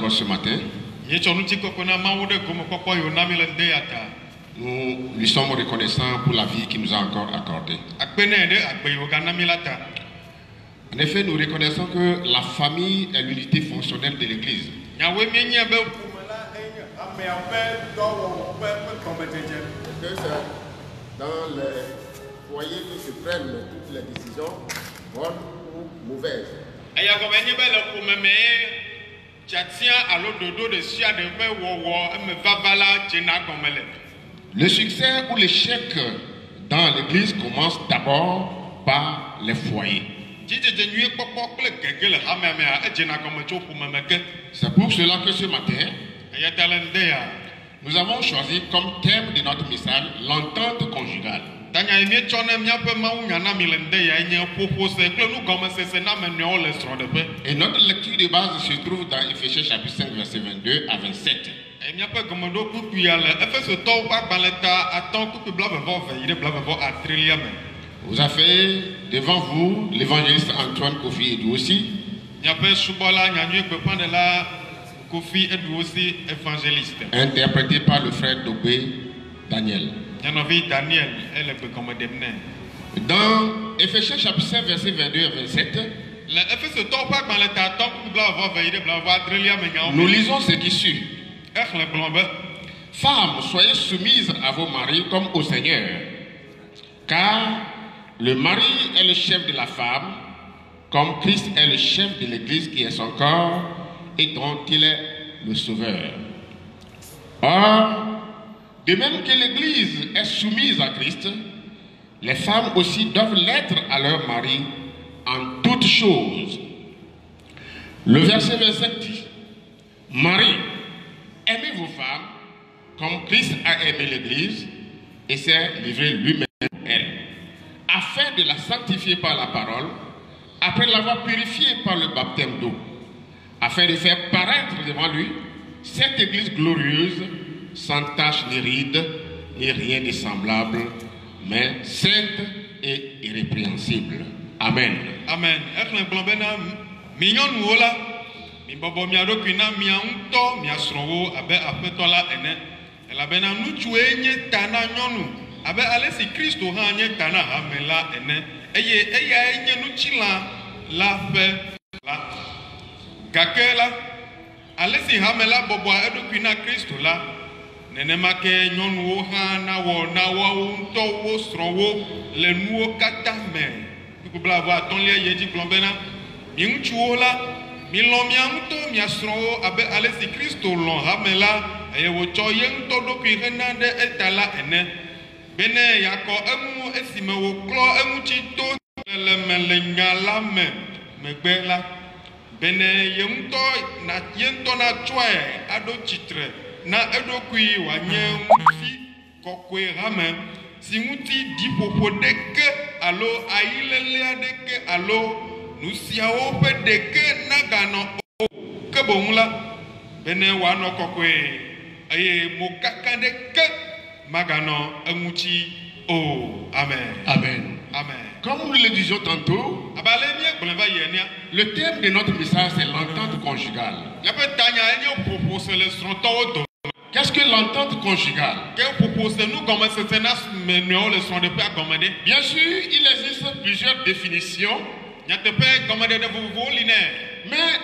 encore ce matin. Nous lui sommes reconnaissants pour la vie qu'il nous a encore accordée. En effet, nous reconnaissons que la famille est l'unité fonctionnelle de l'Église. Que c'est dans les foyers que se prennent toutes les décisions, bonnes ou mauvaises. Le succès ou l'échec dans l'Église commence d'abord par les foyers. C'est pour cela que ce matin, nous avons choisi comme thème de notre message l'entente conjugale. Et notre lecture de base se trouve dans Éphésiens chapitre 5 verset 22 à 27. Vous avez devant vous l'évangéliste Antoine Kofi Edou aussi. Interprété par le frère Dobé Daniel. Dans Éphésiens chapitre 5 verset 22 à 27, nous lisons ce qui suit. Femmes, soyez soumises à vos maris comme au Seigneur, car le mari est le chef de la femme, comme Christ est le chef de l'Église qui est son corps et dont il est le sauveur. Or, de même que l'Église est soumise à Christ, les femmes aussi doivent l'être à leur mari en toutes choses. Le verset 27 dit: Marie, aimez vos femmes comme Christ a aimé l'Église et s'est livré lui-même à elle, afin de la sanctifier par la parole, après l'avoir purifiée par le baptême d'eau, afin de faire paraître devant lui cette Église glorieuse, sans tache ni ride, ni rien de semblable, mais sainte et irrépréhensible. Amen. Amen. Alesi hamela bobo edukina Kristo la nenema ke nyɔnuwo hã na wo ŋutɔ wo srɔ̃wo le nuwo katã me. Bibla va atɔ̃lia ye dzi gblɔ bena mi ŋutsuwo la milɔ mia ŋutɔ mia srɔ̃wo abe alesi Kristo lɔ hame la eye wòtsɔ ye ŋutɔ ɖokui hena ɖe eta la ene bene yakɔ eŋu esime wòklɔ eŋutsi to leleme le nya la me megbe la. Bene ye ŋutɔ na tsɔe aɖo tsitre na eɖokui wòanye ŋuti kɔkɔe hame si ŋuti ɖiƒoƒo ɖeke alo ayilele aɖeke alo nu siawo ƒe ɖeke naganɔ o ke boŋ la bene wòanɔ kɔkɔe eye mokaka ɖeke maganɔ eŋuti o. Amen. Amen. Amen. Comme nous le disions tantôt, le thème de notre message c'est l'entente conjugale. Qu'est-ce que l'entente conjugale? Bien sûr, il existe plusieurs définitions, mais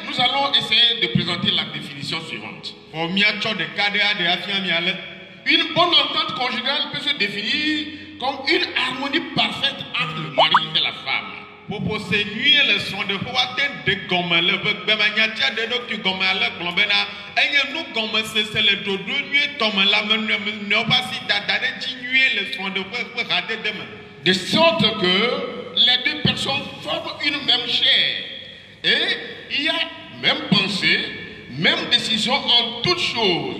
nous allons essayer de présenter la définition suivante. Une bonne entente conjugale peut se définir comme une harmonie parfaite entre le mari et la femme. De sorte que les deux personnes forment une même chair. Et il y a même pensée, même décision en toutes choses,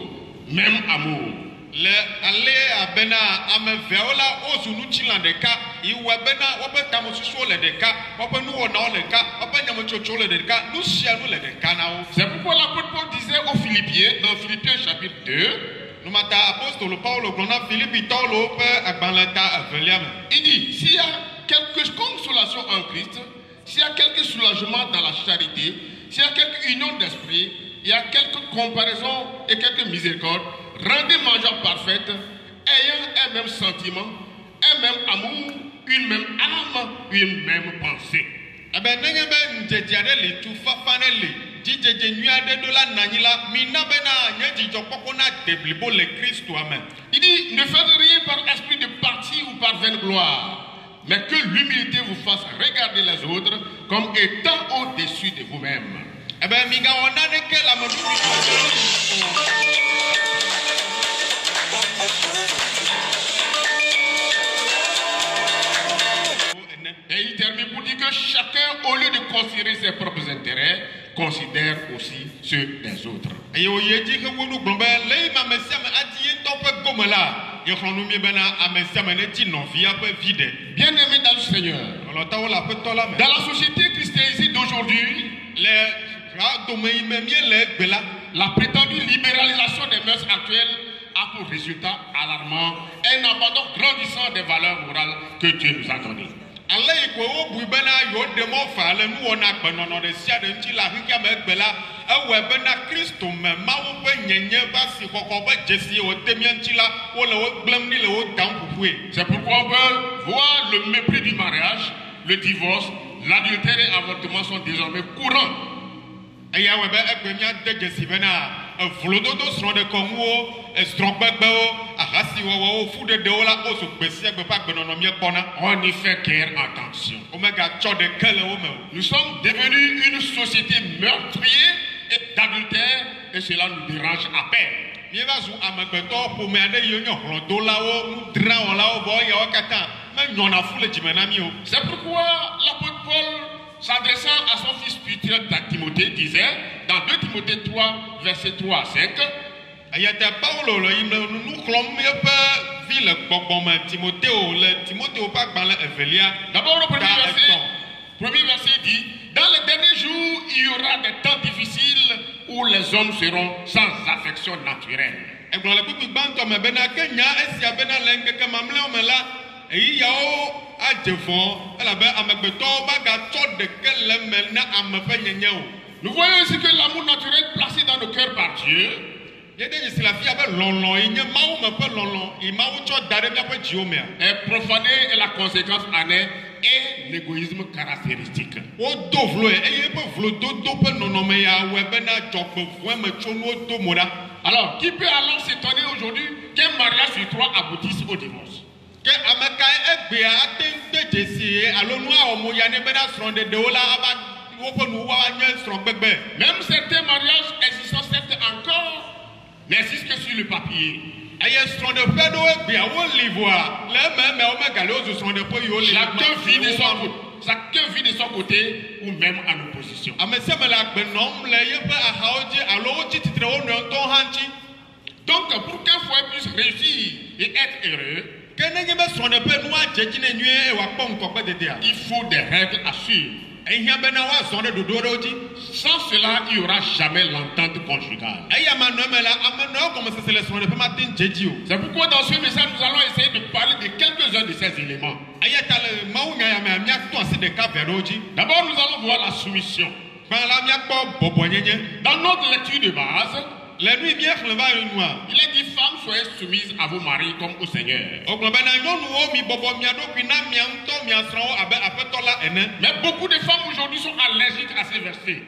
même amour. Le ale abena ameveola ozunuchila deka iwe bena wobe tamosusu le deka wobe nuwona le deka wobe nyamochocho le deka nusianu le deka na wo. C'est pourquoi l'apôtre Paul disait aux Philippiens dans Philippiens chapitre 2, numata apostole Paul glona Philippi tolo pe agbanleta aveliam. Il dit s'il y a quelque consolation en Christ, s'il y a quelque soulagement dans la charité, s'il y a quelque union d'esprit, il y a quelques comparaisons et quelques miséricordes. Rendez mangeable parfaite, ayant un même sentiment, un même amour, une même âme, une même pensée. Eh bien, nous avons dit tout fafaneli. Il dit, ne faites rien par esprit de parti ou par vaine gloire, mais que l'humilité vous fasse regarder les autres comme étant au-dessus de vous-même. Eh bien, et il termine pour dire que chacun, au lieu de considérer ses propres intérêts, considère aussi ceux des autres. Bien-aimés dans le Seigneur, dans la société christianisée d'aujourd'hui, la prétendue libéralisation des mœurs actuelles a pour résultat alarmant un abandon grandissant des valeurs morales que Dieu nous a données. C'est pourquoi on peut voir le mépris du mariage, le divorce, l'adultère et l'avortement sont désormais courants. On y fait guère attention. Nous sommes devenus une société meurtrière et d'adultère et cela nous dérange à peine. C'est pourquoi l'apôtre Paul, s'adressant à son fils spirituel Timothée, disait dans 2 Timothée 3, versets 3 à 5, d'abord le premier verset dit, dans les derniers jours, il y aura des temps difficiles où les hommes seront sans affection naturelle. Nous voyons ici que l'amour naturel placé dans nos cœurs par Dieu est profané et la conséquence en est l'égoïsme caractéristique. Alors, qui peut alors s'étonner aujourd'hui qu'un mariage sur 3 aboutisse au divorce? Même certains mariages existent certes encore, n'existent que sur le papier. Chacun vit de son côté ou même en opposition. Donc, pour qu'un foyer puisse réussir et être heureux, il faut des règles à suivre. Sans cela, il n'y aura jamais l'entente conjugale. C'est pourquoi dans ce message, nous allons essayer de parler de quelques-uns de ces éléments. D'abord, nous allons voir la soumission. Dans notre lecture de base, il est dit, femmes, soyez soumises à vos maris comme au Seigneur. Mais beaucoup de femmes aujourd'hui sont allergiques à ces versets.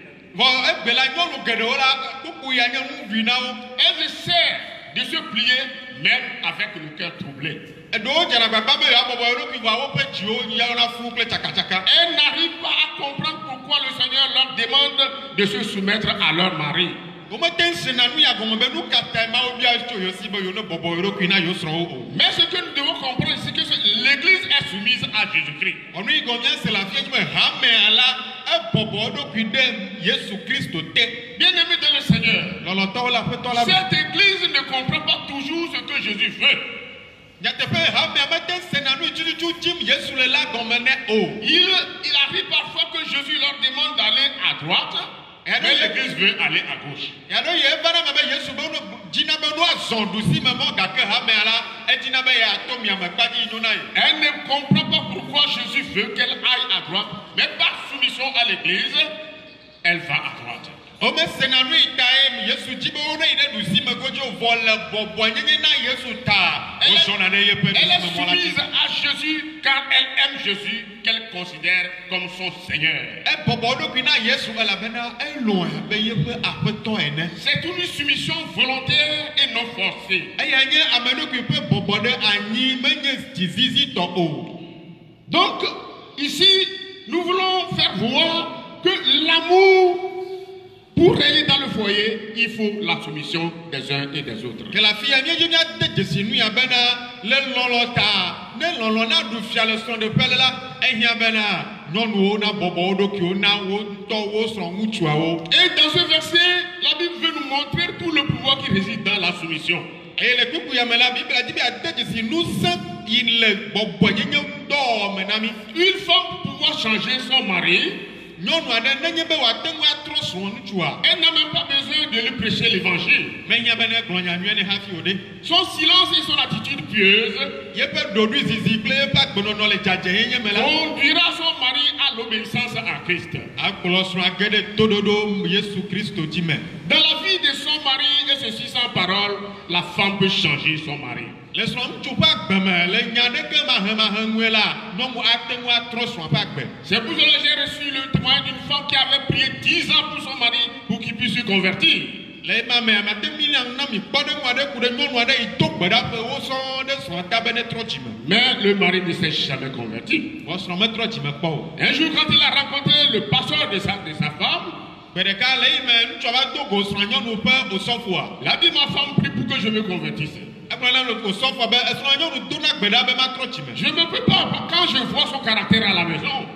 Elles essaient de se plier même avec le cœur troublé. Elles n'arrivent pas à comprendre pourquoi le Seigneur leur demande de se soumettre à leur mari. Mais ce que nous devons comprendre, c'est que l'Église est soumise à Jésus-Christ. Bien-aimés dans le Seigneur, cette Église ne comprend pas toujours ce que Jésus veut. Il arrive parfois que Jésus leur demande d'aller à droite, mais l'Église veut aller à gauche. Elle ne comprend pas pourquoi Jésus veut qu'elle aille à droite, mais par soumission à l'Église, elle va à droite. Ome senanu itae Yesu jibo na ide dusi megojo vole bobo nyenye na Yesu ta. Elle est soumise à Jésus car elle aime Jésus qu'elle considère comme son Seigneur. C'est une soumission volontaire et non forcée. Donc, ici, nous voulons faire voir que l'amour, pour régner dans le foyer, il faut la soumission des uns et des autres. Que la fille a bien de sinou ya bena le lolota ne lolona du fiale son de pelle là e ya bena nyonu na bobo do ki ona wo to wo son mutua wo. Et dans ce verset, la Bible veut nous montrer tout le pouvoir qui réside dans la soumission. Et le couple ya la Bible a dit bien de sinou sans il le bobo nyenye do menami. Une femme pour pouvoir changer son mari, elle n'a même pas besoin de lui prêcher l'évangile. Son silence et son attitude pieuse conduira son mari à l'obéissance à Christ. Dans la vie de son mari, et ceci sans parole, la femme peut changer son mari. C'est pour cela que j'ai reçu le témoignage d'une femme qui avait prié 10 ans pour son mari pour qu'il puisse se convertir. Mais le mari ne s'est jamais converti. Un jour, quand il a rencontré le pasteur de sa femme, il a dit: ma femme prie pour que je me convertisse. Je ne peux pas, quand je vois son caractère à la maison.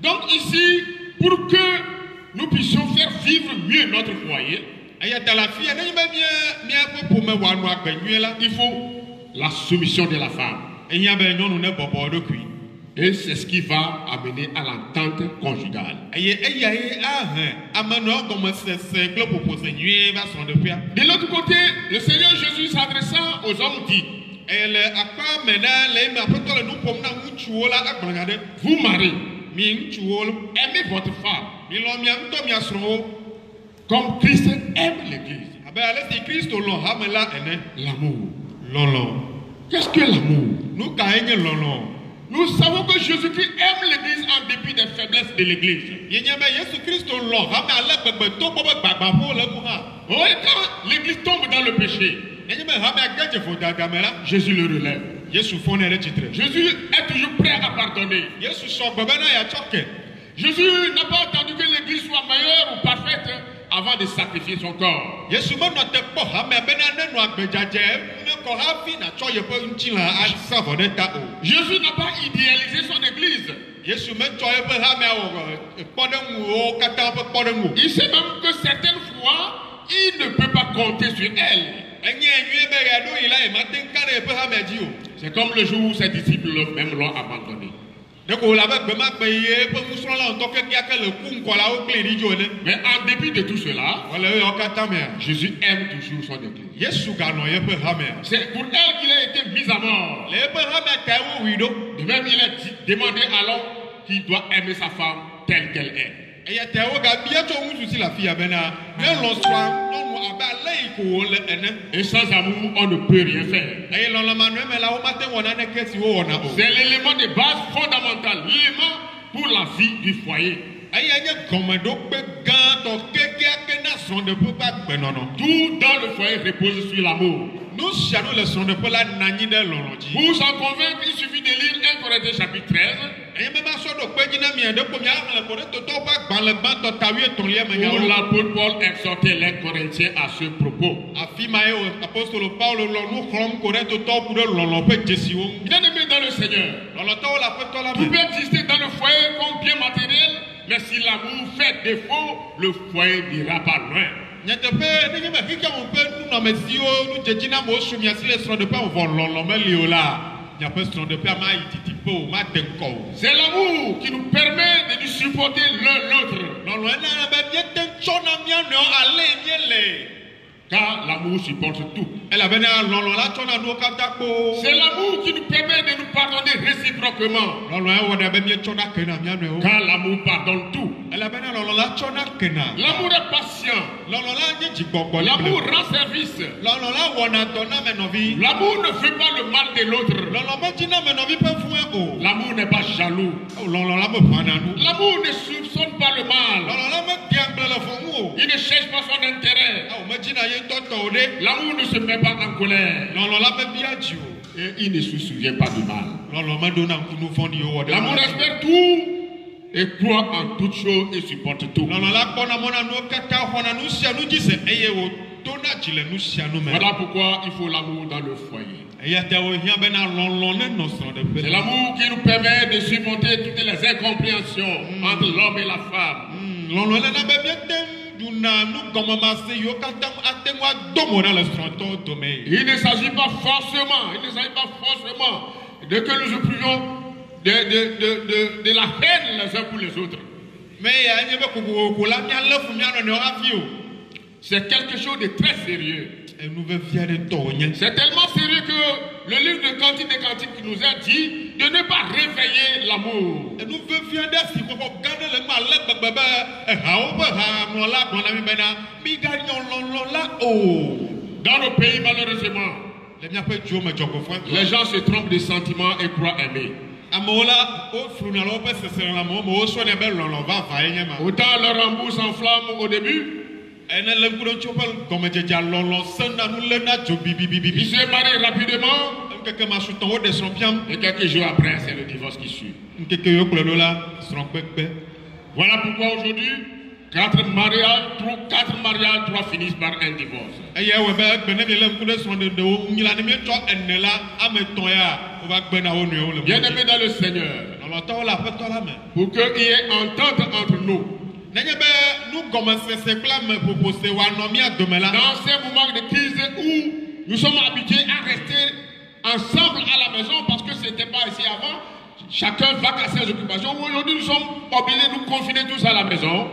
Donc ici, pour que nous puissions faire vivre mieux notre foyer, il faut la soumission de la femme. Et c'est ce qui va amener à l'entente conjugale. De l'autre côté, le Seigneur Jésus s'adressant aux hommes dit: vous mari, aimez votre femme comme Christ aime l'Église. L'amour. Qu'est-ce que l'amour? Nous savons que Jésus-Christ aime l'Église en dépit des faiblesses de l'Église. Oui, quand l'Église tombe dans le péché, Jésus le relève. Jésus est toujours prêt à pardonner. Jésus n'a pas attendu que l'Église soit meilleure ou parfaite avant de sacrifier son corps. Jésus n'a pas idéalisé son Église. Il sait même que certaines fois, il ne peut pas compter sur elle. C'est comme le jour où ses disciples même l'ont abandonné. Mais en dépit de tout cela, Jésus aime toujours son Église. C'est pour elle qu'il a été mis à mort. De même, il a demandé à l'homme qu'il doit aimer sa femme telle qu'elle est. Et sans amour, on ne peut rien faire. C'est l'élément de base fondamental, l'élément pour la vie du foyer. Tout dans le foyer repose sur l'amour. Pour s'en convaincre, il suffit de lire 1 Corinthiens chapitre 13. Où l'apôtre Paul exhortait les Corinthiens à ce propos. Bien-aimés dans le Seigneur, tout peut exister dans le foyer comme bien matériel, mais si l'amour fait défaut, le foyer n'ira pas loin. C'est l'amour qui nous permet de nous supporter l'un l'autre. Car l'amour supporte tout. C'est l'amour qui nous permet de nous pardonner réciproquement. Car l'amour pardonne tout. L'amour est patient. L'amour rend service. L'amour ne fait pas le mal de l'autre. L'amour n'est pas jaloux. L'amour ne soupçonne pas le mal. Il ne cherche pas son intérêt. L'amour ne se met pas en colère. Et il ne se souvient pas du mal. L'amour espère tout et croit en toutes choses et supporte tout. Voilà pourquoi il faut l'amour dans le foyer. C'est l'amour qui nous permet de surmonter toutes les incompréhensions entre l'homme et la femme. Il ne s'agit pas forcément de que nous éprouvions de la haine les uns pour les autres. C'est quelque chose de très sérieux. C'est tellement sérieux que le livre de Cantique des Cantiques nous a dit de ne pas réveiller l'amour. Dans nos pays, malheureusement, les gens se trompent de sentiments et croient aimer. Autant leur amour s'enflamme au début, il se marie rapidement et quelques jours après, c'est le divorce qui suit. Voilà pourquoi aujourd'hui, 4 mariages, 3 finissent par un divorce. Bien-aimés dans le Seigneur, pour qu'il y ait entente entre nous, dans ces moments de crise où nous sommes habitués à rester ensemble à la maison parce que ce n'était pas ici avant, chacun va à ses occupations. Aujourd'hui, nous sommes obligés de nous confiner tous à la maison.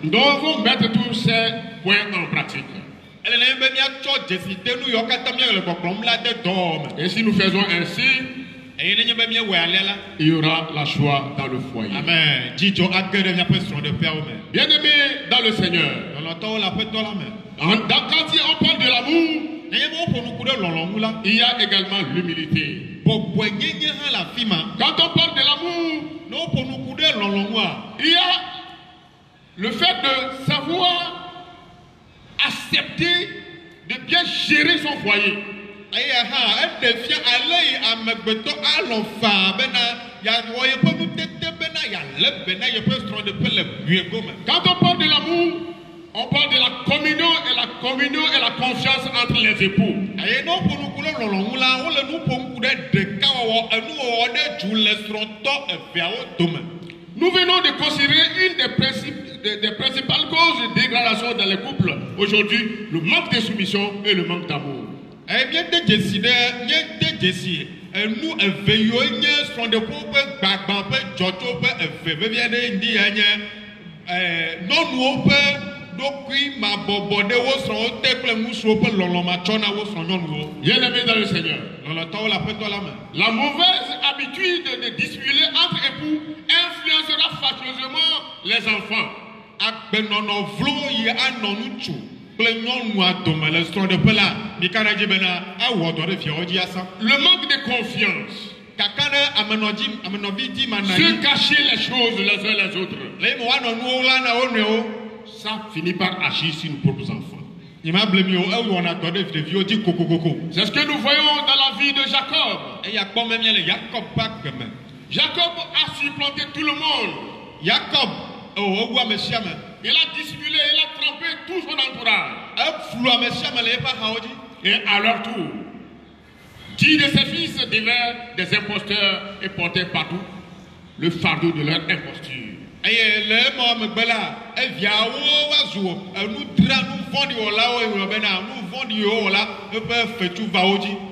Nous devons mettre tous ces points en pratique. Et si nous faisons ainsi, il y aura la joie dans le foyer. Amen. Bien-aimés dans le Seigneur, quand on parle de l'amour, il y a également l'humilité. Quand on parle de l'amour, il y a le fait de savoir accepter de bien gérer son foyer. Quand on parle de l'amour, on parle de la communion et la confiance entre les époux. Nous venons de considérer une des principales causes de dégradation dans les couples aujourd'hui, le manque de soumission et le manque d'amour. Bien-aimés dans le Seigneur, la mauvaise habitude de dissimuler entre époux influencera fâcheusement les enfants. Le manque de confiance, se cacher les choses les uns les autres, ça finit par agir sur nos propres enfants. C'est ce que nous voyons dans la vie de Jacob. Jacob a supplanté tout le monde. Il a dissimulé, il a trompé tout son entourage. Et à leur tour, 10 de ses fils devinrent des imposteurs et portaient partout le fardeau de leur imposture.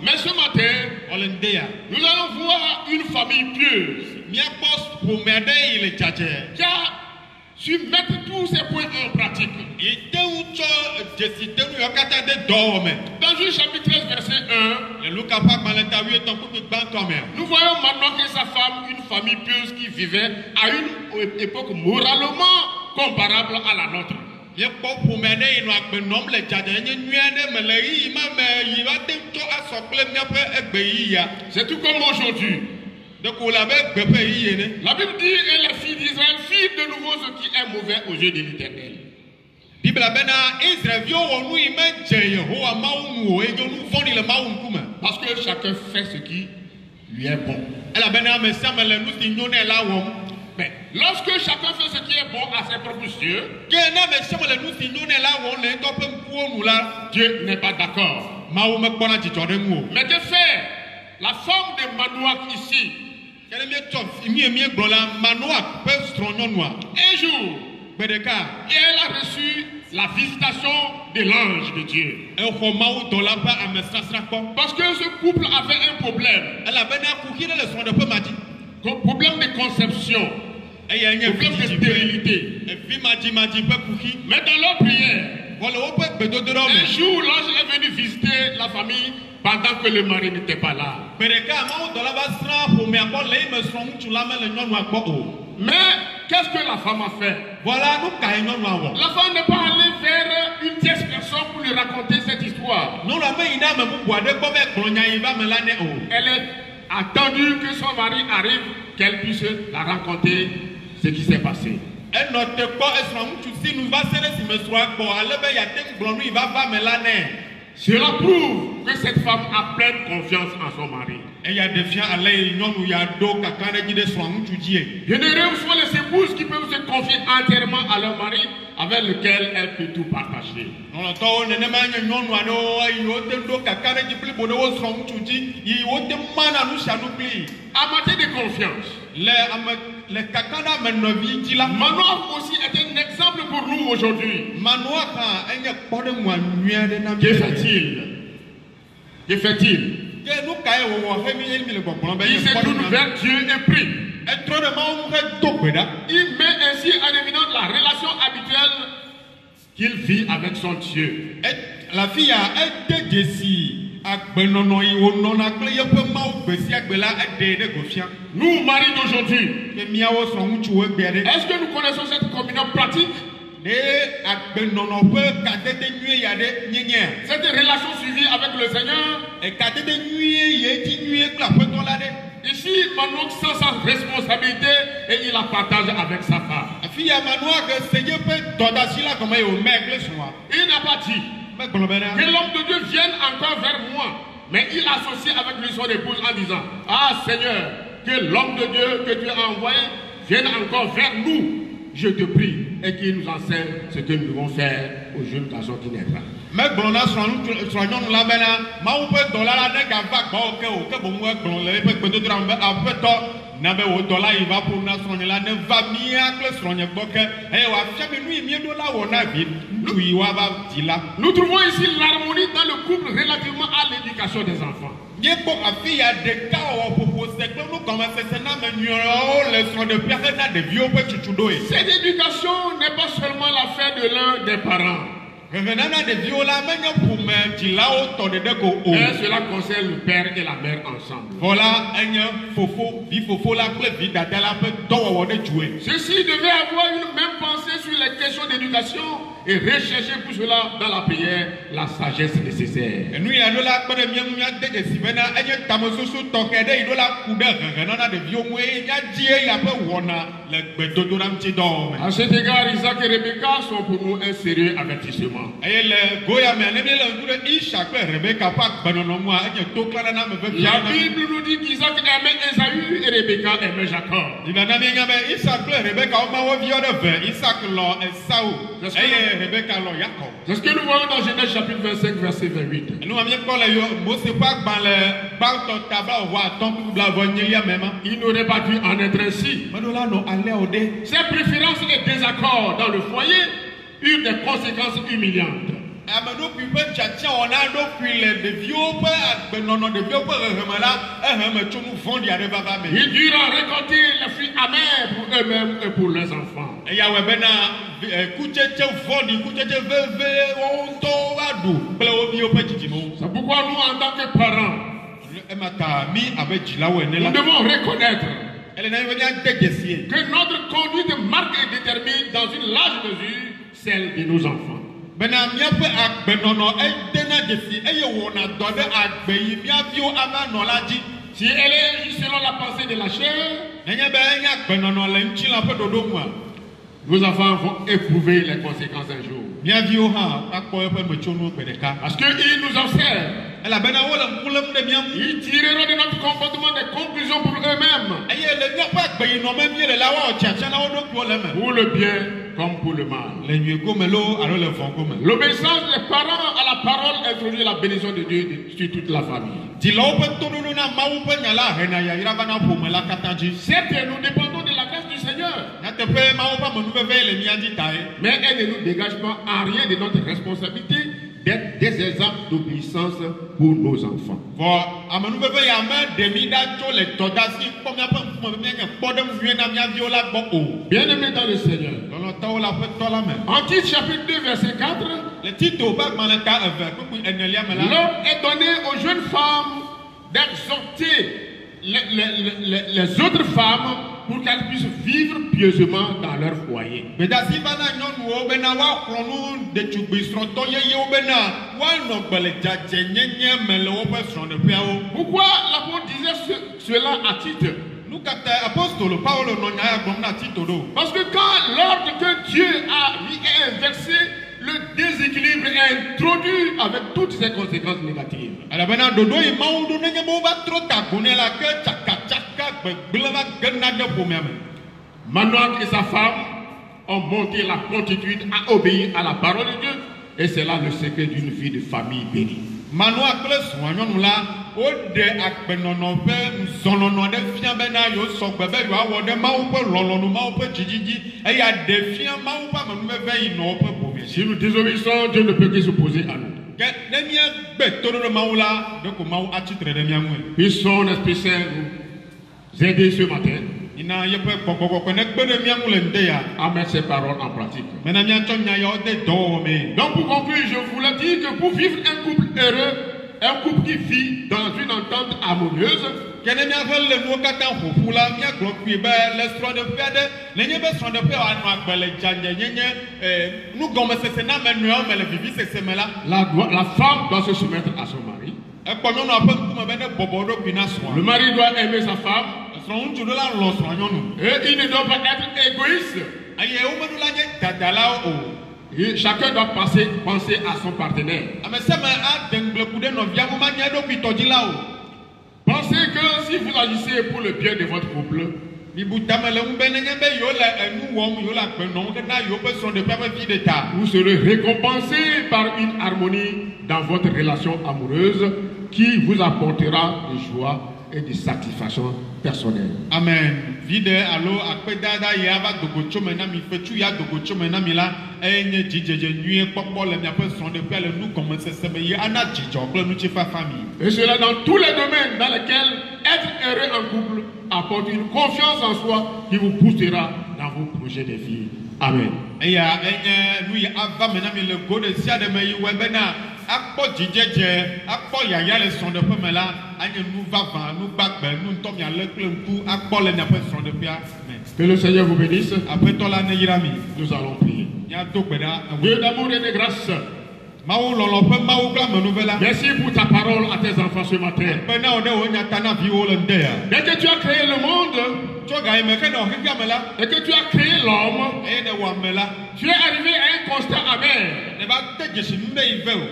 Mais ce matin, nous allons voir une famille pieuse qui a su mettre tous ces points en pratique. Dans Juge chapitre 13, verset 1, nous voyons maintenant que sa femme, une famille pieuse qui vivait à une époque moralement comparable à la nôtre. C'est tout comme aujourd'hui. La Bible dit, et les filles d'Israël firent de nouveau ce qui est mauvais aux yeux de l'Éternel. Parce que chacun fait ce qui lui est bon. Mais lorsque chacun fait ce qui est bon à ses propres yeux, Dieu n'est pas d'accord. Mais que fait la femme de Manoach ici? Un jour, et elle a reçu la visitation de l'ange de Dieu. Parce que ce couple avait un problème. Problème de conception. Problème de stérilité. Mais dans leur prière, un jour, l'ange est venu visiter la famille pendant que le mari n'était pas là. Mais qu'est-ce que la femme a fait? La femme n'est pas allée vers une tierce personne pour lui raconter cette histoire. Elle est attendue que son mari arrive, qu'elle puisse la raconter ce qui s'est passé. Cela prouve que cette femme a pleine confiance en son mari. Généreux sont les épouses qui peuvent se confier entièrement à leur mari, avec lequel elle peut tout partager. En matière de confiance, Manoach aussi est un exemple pour nous aujourd'hui. Que fait-il? Que fait-il? Il se tourne vers Dieu et prie. Il met ainsi en évidence la relation habituelle qu'il vit avec son Dieu. La fille a été décidée. Nous, maris d'aujourd'hui, est-ce que nous connaissons cette communion pratique? Cette relation suivie avec le Seigneur. Ici, Manoach sent sa responsabilité et il la partage avec sa femme. Il n'a pas dit que l'homme de Dieu vienne encore vers moi, mais il associe avec lui son épouse en disant: ah Seigneur, que l'homme de Dieu que tu as envoyé vienne encore vers nous, je te prie, et qu'il nous enseigne ce que nous devons faire aux jeunes garçons qui naîtront. Nous trouvons ici l'harmonie dans le couple relativement à l'éducation des enfants. Cette éducation n'est pas seulement l'affaire de l'un des parents. Mais cela concerne le père et la mère ensemble. Ceux-ci devaient avoir une même pensée sur les questions d'éducation et rechercher pour cela dans la prière la sagesse nécessaire. À cet égard, Isaac et Rebecca sont pour nous un sérieux avertissement. La Bible nous dit qu'Isaac aimait Esaü et Rebecca aimait Jacob. C'est ce que nous voyons dans Genèse chapitre 25, verset 28. Il n'aurait pas dû en être ainsi. Ces préférences et désaccords dans le foyer eurent des conséquences humiliantes. Ils durent récolter les fruits amers pour eux-mêmes et pour leurs enfants. C'est pourquoi nous, en tant que parents, nous devons reconnaître que notre conduite marque et détermine dans une large mesure celle de nos enfants. Si elle est selon la pensée de la chair, nos enfants vont éprouver les conséquences un jour. Parce qu'ils nous observent. Ils tireront de notre comportement des conclusions pour eux-mêmes. Pour le bien comme pour le mal. L'obéissance des parents à la parole introduit la bénédiction de Dieu sur toute la famille. Certes, nous dépendons de la grâce du Seigneur. Mais elle ne nous dégage pas en rien de notre responsabilité d'être des exemples d'obéissance pour nos enfants. Bien-aimés dans le Seigneur, en Tite chapitre 2 verset 4, l'homme est donné aux jeunes femmes d'exhorter les autres femmes pour qu'elles puissent vivre pieusement dans leur foyer. Pourquoi l'apôtre disait cela à Tite? Parce que quand l'ordre que Dieu a inversé, le déséquilibre est introduit avec toutes ses conséquences négatives. Manoach et sa femme ont monté la promptitude à obéir à la parole de Dieu, et c'est là le secret d'une vie de famille bénie. Si nous désobéissons, Dieu ne peut que s'opposer à nous. Puis son Esprit Saint nous aider ce matin à mettre ces paroles en pratique. Donc pour conclure, je voulais dire que pour vivre un couple heureux, un couple qui vit dans une entente harmonieuse, la femme doit se soumettre à son mari. Le mari doit aimer sa femme. Et il ne doit pas être égoïste. Et chacun doit penser à son partenaire. Pensez que si vous agissez pour le bien de votre couple, vous serez récompensé par une harmonie dans votre relation amoureuse qui vous apportera de joie et de satisfaction personnelle. Amen. Et cela dans tous les domaines dans lesquels être heureux en couple apporte une confiance en soi qui vous poussera dans vos projets de vie. Amen. Que le Seigneur vous bénisse. Nous allons prier. Dieu d'amour et de grâce, merci pour ta parole à tes enfants ce matin. Dès que tu as créé le monde et que tu as créé l'homme, tu es arrivé à un constat amer.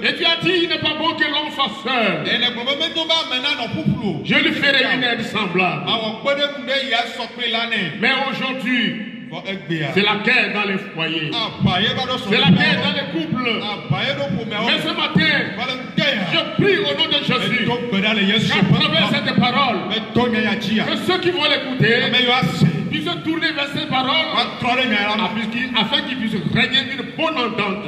Et tu as dit il n'est pas bon que l'homme soit seul. Je lui ferai une aide semblable. Mais aujourd'hui, c'est la guerre dans les foyers. C'est la guerre dans les couples. Mais ce matin, je prie au nom de Jésus qu'à travers cette parole, que ceux qui vont l'écouter puissent puisse tourner vers ces paroles afin qu'ils puissent régner une bonne entente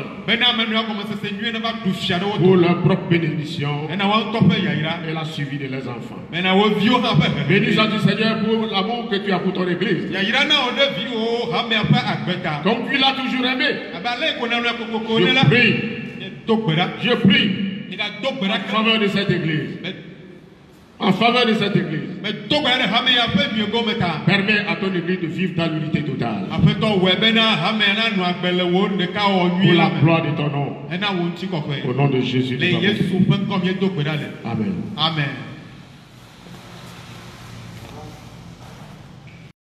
pour leur propre bénédiction et la suivi de leurs enfants. Béni sois-tu, Seigneur, pour l'amour que tu as pour ton église. Comme tu l'as toujours aimé. Je prie en faveur de cette église. En faveur de cette église. Permets à ton église de vivre dans l'unité totale. Pour la gloire de ton nom. Au nom de Jésus. Amen. Amen.